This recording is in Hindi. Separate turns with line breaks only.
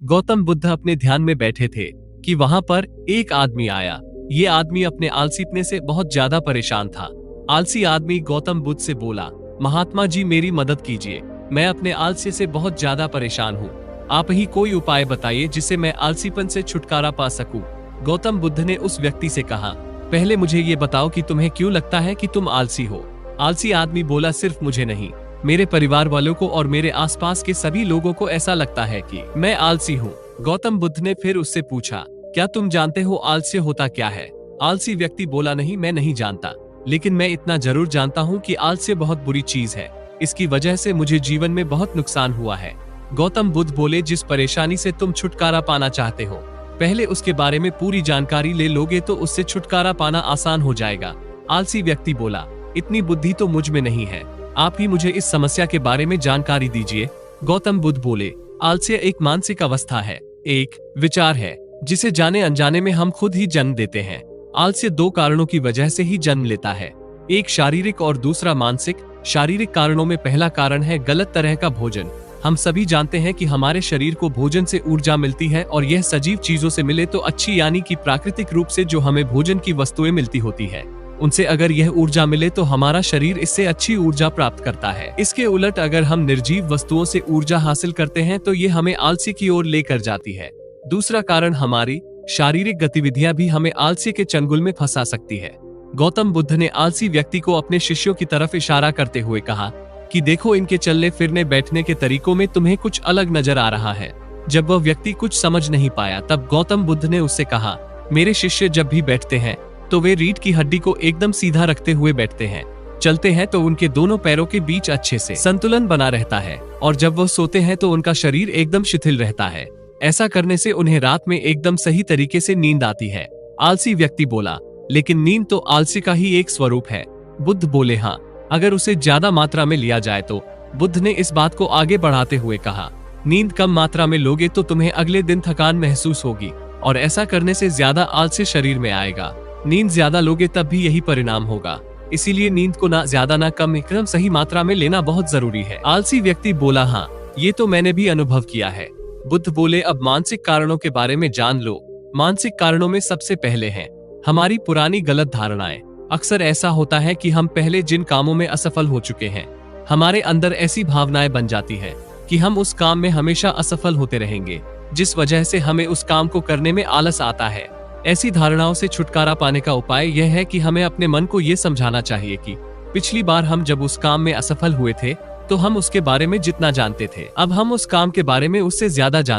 गौतम बुद्ध अपने ध्यान में बैठे थे कि वहां पर एक आदमी आया। ये आदमी अपने आलसीपने से बहुत ज्यादा परेशान था। आलसी आदमी गौतम बुद्ध से बोला, महात्मा जी मेरी मदद कीजिए, मैं अपने आलस्य से बहुत ज्यादा परेशान हूँ। आप ही कोई उपाय बताइए जिससे मैं आलसीपन से छुटकारा पा सकूं। गौतम बुद्ध ने उस व्यक्ति से कहा, पहले मुझे ये बताओ कि तुम्हें क्यों लगता है कि तुम आलसी हो। आलसी आदमी बोला, सिर्फ मुझे नहीं, मेरे परिवार वालों को और मेरे आसपास के सभी लोगों को ऐसा लगता है कि मैं आलसी हूँ। गौतम बुद्ध ने फिर उससे पूछा, क्या तुम जानते हो आलस्य होता क्या है? आलसी व्यक्ति बोला, नहीं मैं नहीं जानता, लेकिन मैं इतना जरूर जानता हूँ कि आलस्य बहुत बुरी चीज है। इसकी वजह से मुझे जीवन में बहुत नुकसान हुआ है। गौतम बुद्ध बोले, जिस परेशानी से तुम छुटकारा पाना चाहते हो, पहले उसके बारे में पूरी जानकारी ले लोगे तो उससे छुटकारा पाना आसान हो जाएगा। आलसी व्यक्ति बोला, इतनी बुद्धि तो मुझ में नहीं है, आप ही मुझे इस समस्या के बारे में जानकारी दीजिए। गौतम बुद्ध बोले, आलस्य एक मानसिक अवस्था है, एक विचार है जिसे जाने अनजाने में हम खुद ही जन्म देते हैं। आलस्य दो कारणों की वजह से ही जन्म लेता है, एक शारीरिक और दूसरा मानसिक। शारीरिक कारणों में पहला कारण है गलत तरह का भोजन। हम सभी जानते हैं कि हमारे शरीर को भोजन से ऊर्जा मिलती है और यह सजीव चीजों से मिले तो अच्छी, यानी कि प्राकृतिक रूप से जो हमें भोजन की वस्तुएं मिलती होती है, उनसे अगर यह ऊर्जा मिले तो हमारा शरीर इससे अच्छी ऊर्जा प्राप्त करता है। इसके उलट अगर हम निर्जीव वस्तुओं से ऊर्जा हासिल करते हैं तो ये हमें आलसी की ओर लेकर जाती है। दूसरा कारण, हमारी शारीरिक गतिविधियां भी हमें आलसी के चंगुल में फंसा सकती है। गौतम बुद्ध ने आलसी व्यक्ति को अपने शिष्यों की तरफ इशारा करते हुए कहा कि देखो, इनके चलने फिरने बैठने के तरीकों में तुम्हें कुछ अलग नजर आ रहा है। जब वह व्यक्ति कुछ समझ नहीं पाया तब गौतम बुद्ध ने उससे कहा, मेरे शिष्य जब भी बैठते हैं तो वे रीढ़ की हड्डी को एकदम सीधा रखते हुए बैठते हैं। चलते हैं तो उनके दोनों पैरों के बीच अच्छे से संतुलन बना रहता है, और जब वह सोते हैं तो उनका शरीर एकदम शिथिल रहता है। ऐसा करने से उन्हें रात में एकदम सही तरीके से नींद आती है। आलसी व्यक्ति बोला, लेकिन नींद तो आलसी का ही एक स्वरूप है। बुद्ध बोले, हाँ, अगर उसे ज्यादा मात्रा में लिया जाए तो। बुद्ध ने इस बात को आगे बढ़ाते हुए कहा, नींद कम मात्रा में लोगे तो तुम्हें अगले दिन थकान महसूस होगी, और ऐसा करने से ज्यादा आलस्य शरीर में आएगा। नींद ज्यादा लोगे तब भी यही परिणाम होगा। इसीलिए नींद को ना ज्यादा ना कम, एकदम सही मात्रा में लेना बहुत जरूरी है। आलसी व्यक्ति बोला, हाँ, ये तो मैंने भी अनुभव किया है। बुद्ध बोले, अब मानसिक कारणों के बारे में जान लो। मानसिक कारणों में सबसे पहले है हमारी पुरानी गलत धारणाएं। अक्सर ऐसा होता है कि हम पहले जिन कामों में असफल हो चुके हैं, हमारे अंदर ऐसी भावनाएं बन जाती है कि हम उस काम में हमेशा असफल होते रहेंगे, जिस वजह से हमें उस काम को करने में आलस आता है। ऐसी धारणाओं से छुटकारा पाने का उपाय यह है कि हमें अपने मन को ये समझाना चाहिए कि पिछली बार हम जब उस काम में असफल हुए थे तो हम उसके बारे में जितना जानते थे, अब हम उस काम के बारे में उससे ज्यादा जानते